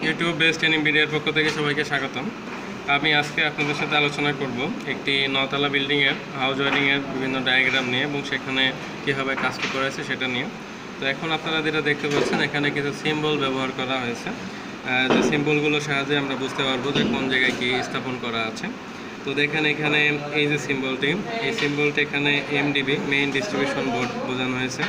YouTube best training ভিডিওর পক্ষ থেকে সবাইকে স্বাগতম। আমি আজকে আপনাদের সাথে আলোচনা করব একটি নতলা বিল্ডিংয়ের হাউস ওয়ারিংয়ের বিভিন্ন ডায়াগ্রাম নিয়ে এবং সেখানে কীভাবে কাজটি করেছে সেটা নিয়ে। তো এখন আপনারা যেটা দেখতে পাচ্ছেন, এখানে কিছু সিম্বল ব্যবহার করা হয়েছে, যে সিম্বলগুলোর সাহায্যে আমরা বুঝতে পারবো যে কোন জায়গায় কী স্থাপন করা আছে। তো দেখেন এখানে এই যে সিম্বলটি, এই সিম্বলটি এখানে এমডিবি মেইন ডিস্ট্রিবিউশন বোর্ড বোঝানো হয়েছে।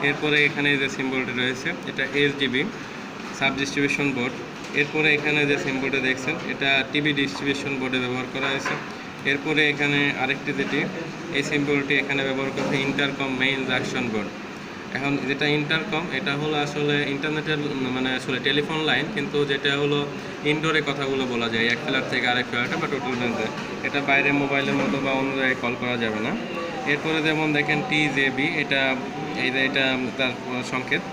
এরপরে এখানে যে সিম্বলটি রয়েছে এটা এসডিবি সাব ডিস্ট্রিবিউশন বোর্ড। এরপরে এখানে যে সিম্বলটা দেখছেন এটা টিভি ডিস্ট্রিবিউশন বোর্ডে ব্যবহার করা হয়েছে। এরপরে এখানে আরেকটি যেটি এই সিম্বলটি এখানে ব্যবহার করছে ইন্টারকম মেইন জাংশন বোর্ড। এখন যেটা ইন্টারকম এটা হলো আসলে ইন্টারনেটের মানে আসলে টেলিফোন লাইন, কিন্তু যেটা হলো ইনডোরে কথাগুলো বলা যায় এক ফ্ল্যাট থেকে আরেক ফ্ল্যাটে বা টোটাল বেঞ্চে, এটা বাইরে মোবাইলের মতো বা অন্য জায়গায় কল করা যাবে না। এরপরে যেমন দেখেন টিজেবি, এটা এই যে এটা তার সংকেত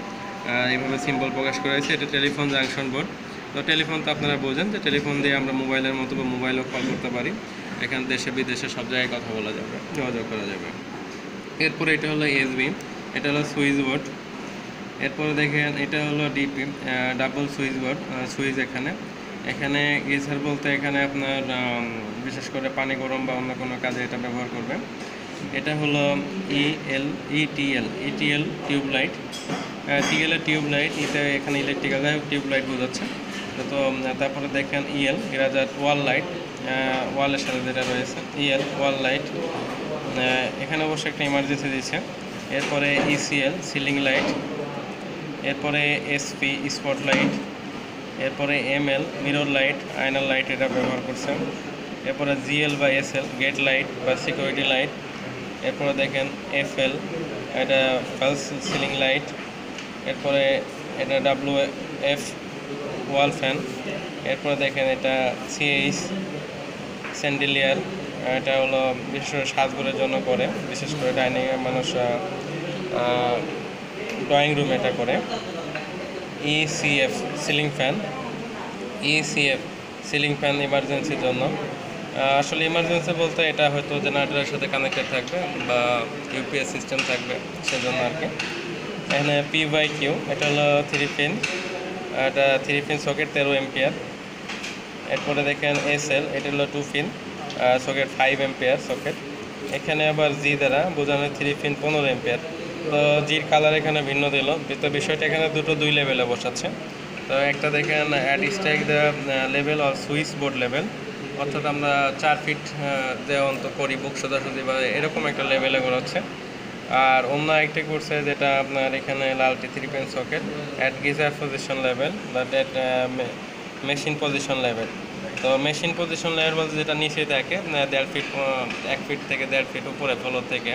এইভাবে সিম্বল প্রকাশ করা হয়েছে। এটা টেলিফোন জাংশন বোর্ড। তো টেলিফোন তো আপনারা বোঝেন যে টেলিফোন দিয়ে আমরা মোবাইলের মতো বা মোবাইলও কল করতে পারি, এখানে দেশে বিদেশে সব জায়গায় কথা বলা যাবে, যোগাযোগ করা যাবে। এরপরে এটা হলো এসবি, এটা হলো সুইচ বোর্ড। এরপরে দেখেন এটা হলো DP double switch board, switch এখানে এখানে গিজার বলতে এখানে আপনার বিশেষ করে পানি গরম বা অন্য কোনো কাজে এটা ব্যবহার করবে। এটা হলো ETL tube light, টিএলের tube light, এটা এখানে ইলেকট্রিক্যাল টিউব লাইট বোঝাচ্ছে। তো তারপরে দেখেন ইএল গ্রাজার ওয়াল লাইট, ওয়ালের সাথে যেটা রয়েছে ইএল ওয়াল লাইট, এখানে অবশ্যই একটা ইমার্জেন্সি দিচ্ছে। এরপরে ইসিএল সিলিং লাইট, এরপরে এসপি স্পট লাইট, এরপরে এমএল মিরর লাইট আয়নার লাইট এটা ব্যবহার করছে। এরপরে জিএল বা এসএল গেট লাইট বা সিকিউরিটি লাইট। এরপরে দেখেন এফএল, এটা ফালস সিলিং লাইট। এরপরে এটা ডাব্লিউএফ ওয়াল ফ্যান। এরপরে দেখেন এটা সিএইচ স্যান্ডেলিয়ার, এটা হলো বিশেষ করে সাজগোজের জন্য করে, বিশেষ করে ডাইনিংয়ে মানুষ ড্রয়িং রুম এটা করে। ECF ceiling fan, ECF ceiling fan ইমার্জেন্সির জন্য। আসলে ইমার্জেন্সি বলতে এটা হয়তো জেনারেটরের সাথে কানেক্টেড থাকবে বা ইউপিএস সিস্টেম থাকবে, সেজন্য আর কি। এখানে PYQ, এটা হলো 3 পিন, এটা 3 পিন সকেট 13 এম্পিয়ার। এরপরে দেখেন SL, এটা হলো 2 পিন সকেট 5 এম্পিয়ার সকেট। এখানে আবার জি দ্বারা বোঝানো 3 পিন 15 এম্পিয়ার। তো জির কালার এখানে ভিন্ন দিল, তো বিষয়টা এখানে দুই লেভেলে বসাচ্ছে। তো একটা দেখেন at strike the level or switch board level, অর্থাৎ আমরা 4 ফিট যে অন্ত করি বুক সোজাসুজি বা এরকম একটা লেভেলে করাচ্ছে। আর অন্য একটা করছে যেটা আপনার এখানে লালটি 3 pin socket at geyser position level বা ডেট মেশিন পজিশন লেভেল। তো মেশিন পজিশন লেভেল বলতে যেটা নিচে থাকে 1.5 ফিট, 1 ফিট থেকে 1.5 ফিট উপরে ফ্লোর থেকে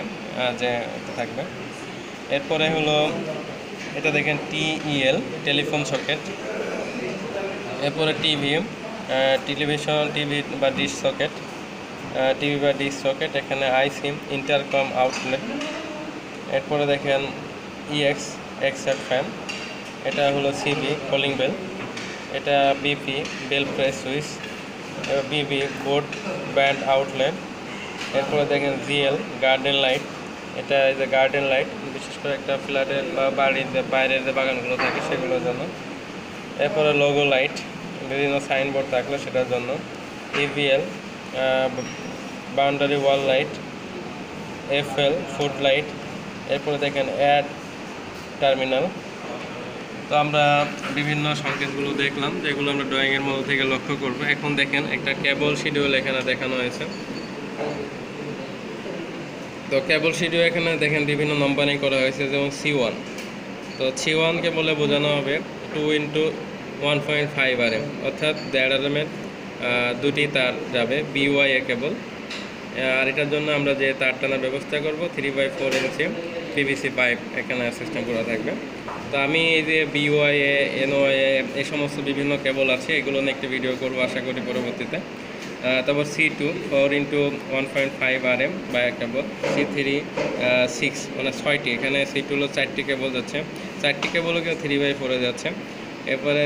যে থাকবে। এরপরে হলো এটা দেখেন TEL টেলিফোন সকেট। এরপরে টিভি বা ডিশ সকেট, টিভি বা ডিশ সকেট, এখানে আইসিম ইন্টারকম আউটলেট। এরপরে দেখেন এক্সএফ ফ্যান, এটা হলো সিবি কলিং বেল, এটা বিপি বেল প্রেস সুইচ, বিবি বোর্ড ব্যান্ড আউটলেট। এরপরে দেখেন জিএল গার্ডেন লাইট, এটা এই যে গার্ডেন লাইট, বিশেষ করে একটা ফ্ল্যাটের বা বাড়ির যে বাইরের যে বাগানগুলো থাকে সেগুলোর জন্য। এরপরে লোগো লাইট, বিভিন্ন সাইনবোর্ড থাকলে সেটার জন্য। EVL boundary wall light, FL food light. এরপরে দেখেন অ্যাড টার্মিনাল। তো আমরা বিভিন্ন সংকেতগুলো দেখলাম, যেগুলো আমরা ড্রয়িংয়ের মধ্যে থেকে লক্ষ্য করব। এখন দেখেন একটা কেবল শিডিউল এখানে দেখানো হয়েছে। তো কেবল শিডিউল এখানে দেখেন বিভিন্ন নম্বরিং করা হয়েছে, যেমন C1। তো C1 কে বলে বোঝানো হবে 2x1.5 RM, অর্থাৎ 1.5 RM এর দুটি তার যাবে BYA কেবল। আর এটার জন্য আমরা যে তার টানার ব্যবস্থা করব 3/4 ইঞ্চি PVC পাইপ এখানে সিস্টেম করা থাকবে। তো আমি এই যে BYA NYA এই সমস্ত বিভিন্ন কেবল আছে, এগুলো নিয়ে একটি ভিডিও করবো আশা করি পরবর্তীতে। তারপর C2 4x1.5 RM বা কেবল, C3 6 মানে 6টি, এখানে C2 হলো 4টি কেবল যাচ্ছে, 4টি কেবলও কিন্তু 3/4 যাচ্ছে। এরপরে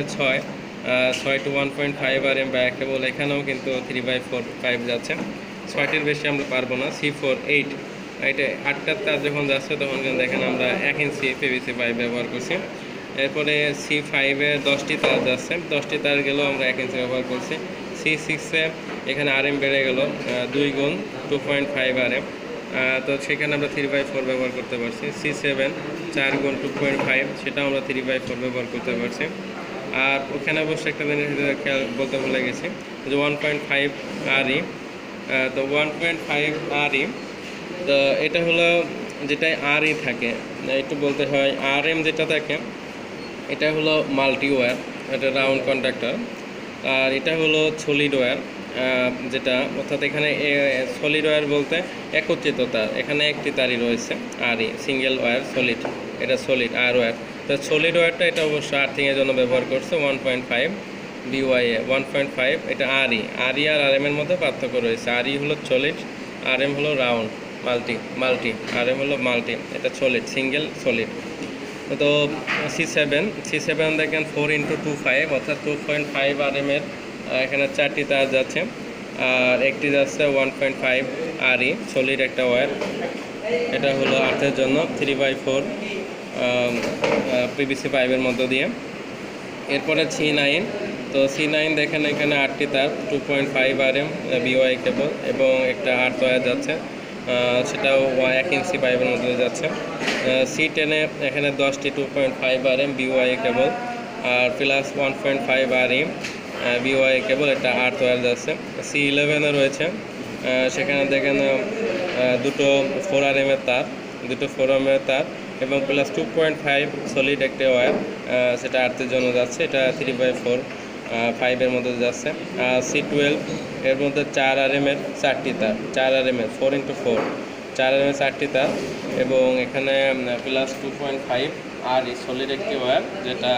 6 to 1.5 RM বা কেবল, এখানেও কিন্তু 3/4 যাচ্ছে, 6টির বেশি আমরা পারবো না। C4 8, এটা 8টার তার যখন যাচ্ছে তখন কিন্তু দেখেন আমরা 1 ইঞ্চি PVC পাইপ ব্যবহার করছি। এরপরে C5-এ 10টি তার যাচ্ছে, 10টি তার গেলেও আমরা 1 ইঞ্চি ব্যবহার করছি। C6-এ এখানে RM বেড়ে গেল 2 গুণ 2.5 RM, তো সেখানে আমরা 3/4 ব্যবহার করতে পারছি। C7 4 গুণ 2.5, সেটাও আমরা 3/4 ব্যবহার করতে পারছি। আর ওখানে অবশ্য একটা জিনিস খেয়াল বলতে ভুলে গেছি যে 1.5 RE, তো 1.5 RE, তো এটা হলো যেটাই RE থাকে, একটু বলতে হয় RM যেটা থাকে এটা হলো মাল্টি ওয়্যার, এটা রাউন্ড কন্ডাক্টর। আর এটা হলো সলিড ওয়্যার, যেটা অর্থাৎ এখানে সলিড ওয়্যার বলতে একত্রিত তার, এখানে একটি তারই রয়েছে RE, সিঙ্গেল ওয়্যার সলিড, এটা সলিড আর ওয়্যার। তো সলিড ওয়্যারটা এটা অবশ্য আর্থিংয়ের জন্য ব্যবহার করছে 1.5 BYA 1.5, এটা RE আর RM এর মধ্যে পার্থক্য রয়েছে। RE হলো সলিড, RM হলো রাউন্ড মাল্টি, RM হলো মাল্টি, এটা সলিড সিঙ্গেল সলিড। তো C7 দেখেন 4x25, অর্থাৎ 2.5 RM এর এখানে 4টি তার যাচ্ছে, আর একটি যাচ্ছে 1.5 RE সলিড একটা ওয়্যার, এটা হলো আর্থের জন্য 3/4 PVC পাইপের মধ্য দিয়ে। এরপরে C9, তো C9 দেখেন এখানে 8টি তার 2.5 RM BYA কেবল এবং একটা আর্থ ওয়্যার যাচ্ছে, সেটাও 1 ইঞ্চি পাইপের মধ্যে যাচ্ছে। C10-এ এখানে 10টি 2.5 RM BYA কেবল আর প্লাস 1.5 RE BYA কেবল, এটা আর্থ ওয়্যার যাচ্ছে। C11-এ রয়েছে, সেখানে দেখেন দুটো 4 RM এর তার, এবং প্লাস 2.5 সলিড একটা ওয়্যার, সেটা আর্থের জন্য যাচ্ছে, এটা 3/4 5-এর মধ্যে যাচ্ছে। C12 এর মধ্যে 4 RM এর 4টি তার, 4 RM এর 4x4 4 RM এর 4টি তার, এবং এখানে প্লাস 2.5 RE সলিড একটি ওয়্যার, যেটা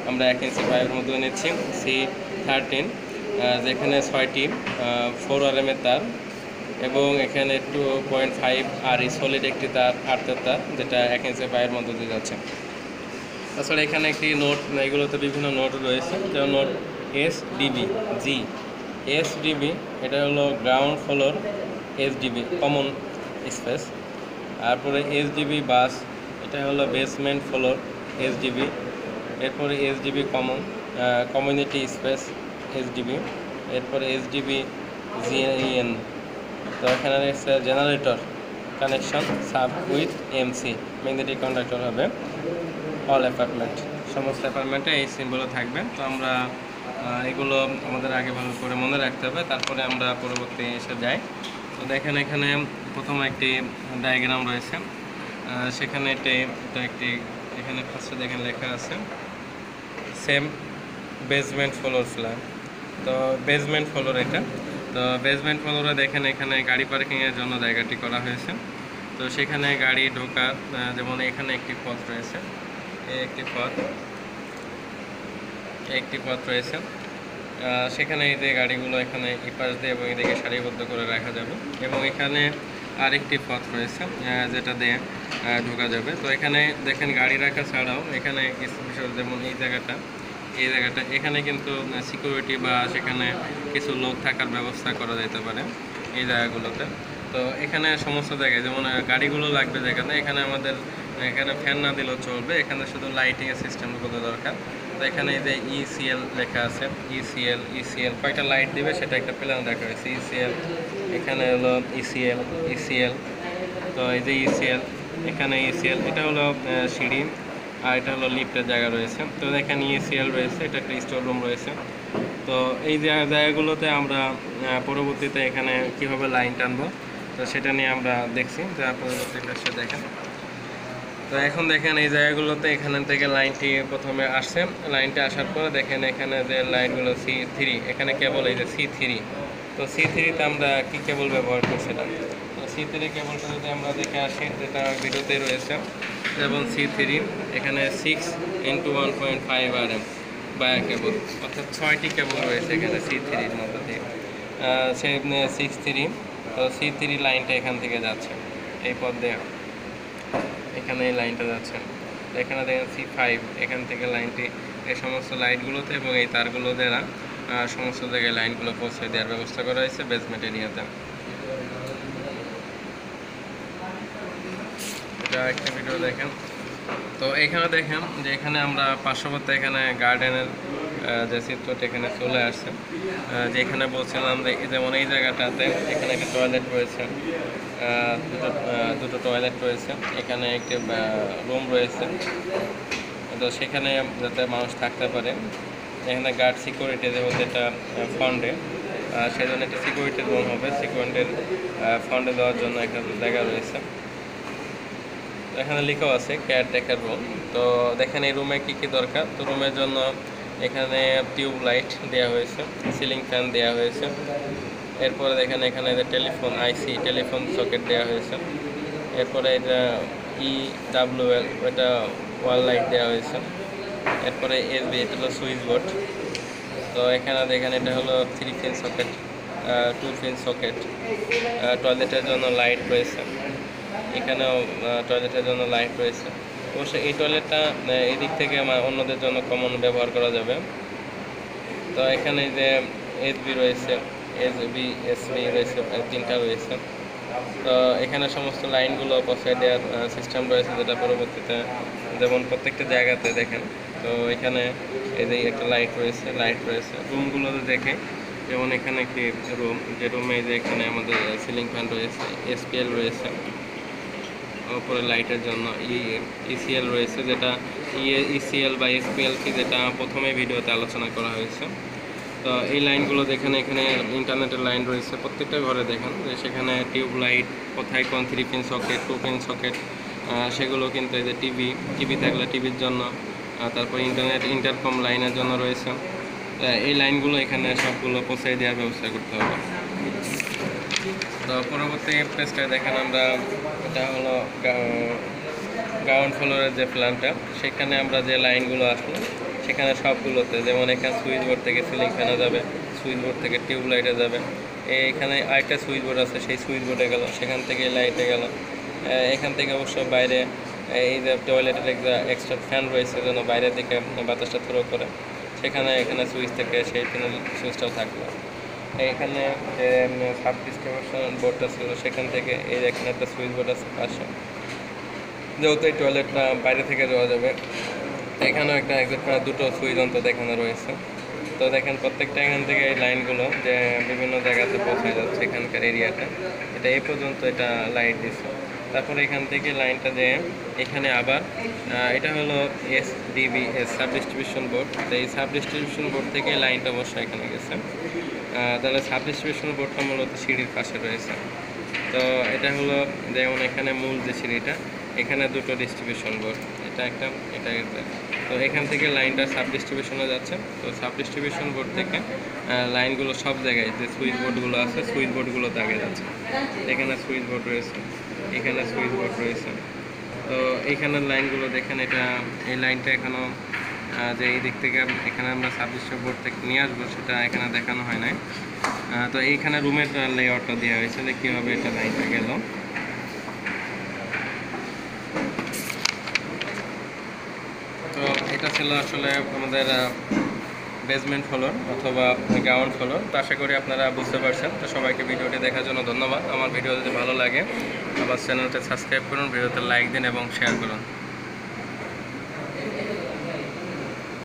আমরা 1 ইঞ্চি পাইপের মধ্যে নিচ্ছি। C13 যেখানে 6টি 4 RM এর তার, এবং এখানে 2.5 RE সলিড একটি তার আর্থের তার, যেটা 1 ইঞ্চি পাইপের মধ্যে দিয়ে যাচ্ছে। তাছাড়া এখানে একটি নোট, এগুলোতে বিভিন্ন নোট রয়েছে, যেমন নোট SDB, এটা হলো ground floor SDB common space. তারপরে SDB বাস, এটা হলো বেসমেন্ট ফ্লোর SDB। এরপরে SDB common community space SDB। এরপরে SDB GEN, তো এখানে রয়েছে generator connection sub with MC, magnetic conductor হবে অল অ্যাপার্টমেন্ট, সমস্ত অ্যাপার্টমেন্টে এই সিম্বলও থাকবে। তো আমরা এগুলো আমাদের আগে ভালো করে মনে রাখতে হবে, তারপরে আমরা পরবর্তী এসে যাই। তো দেখেন এখানে প্রথম একটি ডায়াগ্রাম রয়েছে, সেখানে এটা একটি, এখানে ফার্স্টে দেখেন লেখা আছে সেম বেসমেন্ট ফ্লোর প্ল্যান। তো বেসমেন্ট ফ্লোর এটা, তো বেসমেন্ট ফ্লোরে দেখেন এখানে গাড়ি পার্কিংয়ের জন্য জায়গাটি করা হয়েছে। তো সেখানে গাড়ি ঢোকার, যেমন এখানে একটি পথ রয়েছে, একটি পথ রয়েছে, সেখানে এই যে গাড়িগুলো এখানে এই পাশ দিয়ে এবং এদিকে সারিবদ্ধ করে রাখা যাবে, এবং এখানে আরেকটি পথ রয়েছে যেটা দিয়ে ঢোকা যাবে। তো এখানে দেখেন গাড়ি রাখা ছাড়াও এখানে কিছু বিষয়, যেমন এই জায়গাটা এখানে কিন্তু সিকিউরিটি বা সেখানে কিছু লোক থাকার ব্যবস্থা করা যেতে পারে এই জায়গাগুলোতে। তো এখানে সমস্ত জায়গায় যেমন গাড়িগুলো লাগবে যেখানে, এখানে ফ্যান না দিলেও চলবে, এখানে শুধু লাইটিংয়ের সিস্টেমগুলো দরকার। তো এখানে এই যে ECL লেখা আছে, ECL কয়টা লাইট দিবে সেটা একটা প্ল্যান রাখা হয়েছে। ECL, এখানে হলো ECL, তো এই যে ECL, এখানে ECL, এটা হলো সিঁড়ি, আর এটা হলো লিফটের জায়গা রয়েছে। তো এখানে ECL রয়েছে, এটা একটা স্টোর রুম রয়েছে। তো এই জায়গাগুলোতে আমরা পরবর্তীতে এখানে কীভাবে লাইন টানবো, তো সেটা নিয়ে আমরা দেখছি, যা পরবর্তীতে দেখেন। তো এখন দেখেন এই জায়গাগুলোতে এখান থেকে লাইনটি প্রথমে আসছে, লাইনটা আসার পরে দেখেন এখানে যে লাইনগুলো C3, এখানে কেবল এই যে C3, তো C3-তে আমরা কী কেবল ব্যবহার করছিলাম। তো C3 কেবলটা যদি আমরা দেখে আসি, যেটা ভিডিওতে রয়েছে, যেমন C3 এখানে 6x1.5 RM বায়া কেবল, অর্থাৎ 6টি কেবল রয়েছে এখানে C3-র মধ্যে দিয়ে, 6-3। তো C3 লাইনটা এখান থেকে যাচ্ছে এই পথ দিয়ে, এখানে এই লাইনটা যাচ্ছে। এখানে দেখেন C5, এখান থেকে লাইনটি এই সমস্ত লাইটগুলোতে এবং এই তারগুলো দ্বারা সমস্ত জায়গায় লাইনগুলো পৌঁছে দেওয়ার ব্যবস্থা করা হয়েছে বেসমেন্ট এরিয়াতে। এটা একটা ভিডিও দেখেন, তো এখানে দেখেন যে এখানে আমরা পার্শ্ববর্তী এখানে গার্ডেনের যে চিত্রটি এখানে চলে আসছে, যে এখানে বলছিলাম যে যেমন এই জায়গাটাতে এখানে একটা টয়লেট রয়েছে, দুটো টয়লেট রয়েছে, এখানে একটি রুম রয়েছে। তো সেখানে যাতে মানুষ থাকতে পারে, এখানে গার্ড সিকিউরিটি যেহেতু এটা ফান্ডে, সেই জন্য একটা সিকিউরিটি রুম হবে, সিকিউরিটির ফান্ডে দেওয়ার জন্য একটা জায়গা রয়েছে। এখানে লেখাও আছে কেয়ারটেকার রুম। তো দেখেন এই রুমে কী কী দরকার। তো রুমের জন্য এখানে টিউব লাইট দেওয়া হয়েছে, সিলিং ফ্যান দেওয়া হয়েছে। এরপরে দেখেন এখানে টেলিফোন আইসি, টেলিফোন সকেট দেওয়া হয়েছে। এরপরে এটা EWL, এটা ওয়াল লাইট দেওয়া হয়েছে। এরপরে USB, এটা হলো সুইচ বোর্ড। তো এখানে দেখেন এটা হলো 3 পিন সকেট, 2 পিন সকেট। টয়লেটের জন্য লাইট রয়েছে, এখানেও টয়লেটের জন্য লাইট রয়েছে। অবশ্যই এই টয়লেটটা এদিক থেকে অন্যদের জন্য কমন ব্যবহার করা যাবে। তো এখানে যে SB রয়েছে, SB রয়েছে, 3টা রয়েছে। তো এখানে সমস্ত লাইনগুলো পৌঁছায় দেওয়ার সিস্টেম রয়েছে, যেটা পরবর্তীতে যেমন প্রত্যেকটা জায়গাতে দেখেন। তো এখানে এই যে একটা লাইট রয়েছে। রুমগুলোতে দেখে যেমন এখানে একটি রুম, যে রুমে যে এখানে আমাদের সিলিং ফ্যান রয়েছে, SPL রয়েছে। উপরে লাইটের জন্য ECL রয়েছে, যেটা ECL বা SPL কি, যেটা প্রথমে ভিডিওতে আলোচনা করা হয়েছে। তো এই লাইনগুলো দেখেন, এখানে ইন্টারনেটের লাইন রয়েছে প্রত্যেকটা ঘরে দেখেন, যে সেখানে টিউব লাইট কোথায় কোন 3 পিন সকেট, 2 পিন সকেট, সেগুলো কিন্তু এই যে টিভি থাকলে টিভির জন্য, তারপর ইন্টারকম লাইনের জন্য রয়েছে। এই লাইনগুলো এখানে সবগুলো পৌঁছাই দেওয়ার ব্যবস্থা করতে হবে। তো পরবর্তী পেজটায় দেখেন আমরা, এটা হলো গ্রাউন্ড ফ্লোরের যে প্ল্যানটা, সেখানে আমরা যে লাইনগুলো আসলো সেখানে সবগুলোতে, যেমন এখানে সুইচ বোর্ড থেকে সিলিং ফ্যানে যাবে, সুইচ বোর্ড থেকে টিউব লাইটে যাবে, এখানে আরেকটা সুইচ বোর্ড আছে, সেই সুইচ বোর্ডে গেল, সেখান থেকে লাইটে গেল। এখান থেকে অবশ্য বাইরে এই যে টয়লেটের এক্সট্রা ফ্যান রয়েছে, যেন বাইরে থেকে বাতাসটা থ্রো করে, এখানে সুইচ থেকে সেই ফ্যানের সুইচটাও থাকলো। এখানে যে সাব ডিস্ট্রিবিউশন বোর্ডটা ছিল, সেখান থেকে এই এখানে একটা সুইচ বোর্ড আছে পাশে, যেহেতু এই টয়লেটটা বাইরে থেকে যাওয়া যাবে, এখানেও একটা দুটো সুইচ অন্তত এখানে রয়েছে। তো দেখেন প্রত্যেকটা এখান থেকে এই লাইনগুলো যে বিভিন্ন জায়গাতে পৌঁছে যাচ্ছে, এখানকার এরিয়াটা, এটা এই পর্যন্ত এটা লাইট দিচ্ছে। তারপরে এখান থেকে লাইনটা যে এখানে আবার, এটা হলো SDB, সাব ডিস্ট্রিবিউশন বোর্ড। তো এই সাব ডিস্ট্রিবিউশন বোর্ড থেকে লাইনটা অবশ্যই এখানে গেছে। তাহলে সাব ডিস্ট্রিবিউশন বোর্ডটা মূলত সিঁড়ির পাশে রয়েছে। তো এটা হলো যেমন এখানে মূল যে সিঁড়িটা, এখানে দুটো ডিস্ট্রিবিউশন বোর্ড, এটা একটা, এটা একটা। তো এখান থেকে লাইনটা সাব ডিস্ট্রিবিউশনে যাচ্ছে। তো সাব ডিস্ট্রিবিউশন বোর্ড থেকে লাইনগুলো সব জায়গায় যে সুইচ বোর্ডগুলো আছে, সুইচ বোর্ডগুলোতে আগে যাচ্ছে। এখানে সুইচ বোর্ড রয়েছে, এখানে সুইচ বোর্ড রয়েছে। তো এইখানের লাইনগুলো দেখেন, এটা এই লাইনটা এখনও যে এই দিক থেকে এখানে আমরা সাব ডিস্ট্রিবিউশন বোর্ড থেকে নিয়ে আসবো, সেটা এখানে দেখানো হয় নাই। তো এইখানে রুমের লেআউটটা দেওয়া হয়েছে যে কীভাবে এটা লাইনটা গেল। তো এটা ছিল আসলে আমাদের বেসমেন্ট ফ্লোর অথবা গ্রাউন্ড ফ্লোর। তো আশা করি আপনারা বুঝতে পারছেন। তো সবাইকে ভিডিওটি দেখার জন্য ধন্যবাদ। আমার ভিডিও যদি ভালো লাগে আবার চ্যানেলটা সাবস্ক্রাইব করুন, ভিডিওতে লাইক দিন এবং শেয়ার করুন।